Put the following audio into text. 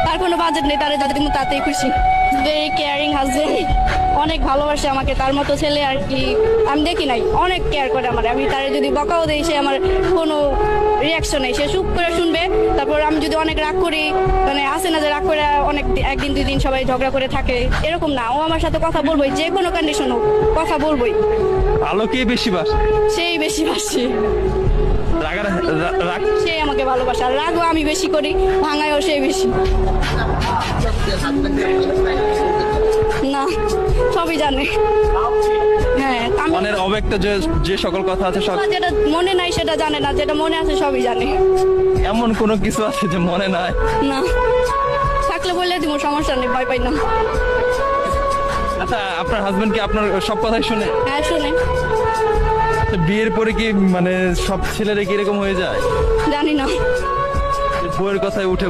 তার কোনো বাজেট নেই, তারা যতদিন তাতেই খুশি। ভেরি কেয়ারিং হাজবেন্ড, অনেক ভালোবাসে আমাকে, তার মতো ছেলে আর কি আমি দেখি নাই। অনেক কেয়ার করে আমার, আমি তারে যদি বকাও দেই সে আমার কোনো রিয়াকশন নেই, সে চুপ করে শুনবে। তারপর আমি যদি অনেক রাগ করি, মানে আসে না যে রাগ করে অনেক একদিন দুই দিন সবাই ঝগড়া করে থাকে, এরকম না। ও আমার সাথে কথা বলবোই, যে কোনো কন্ডিশন হোক কথা বলবোই। ভালো কে বেশি বাসে? সেই বেশি বাসে, রাগ সে আমাকে ভালোবাসে। আর রাগও আমি বেশি করি, ভাঙায়ও সে বেশি। না, সবই জানে। হ্যাঁ, আমি মনের অব্যক্ত যে সকল কথা আছে সব যেটা মনে নাই সেটা জানে না, যেটা মনে আছে সবই জানে। এমন কোনো কিছু আছে যে মনে নাই? না, থাকলে বললে দিব, সমস্যা নেই, ভয় পাই না। আচ্ছা, আপনার হাজবেন্ড কি আপনার সব কথাই শুনে? হ্যাঁ, শুনে। তো বিয়ের পরে কি মানে সব ছেলেরা কি এরকম হয়ে যায়? জানি না। বউয়ের কথায় উঠে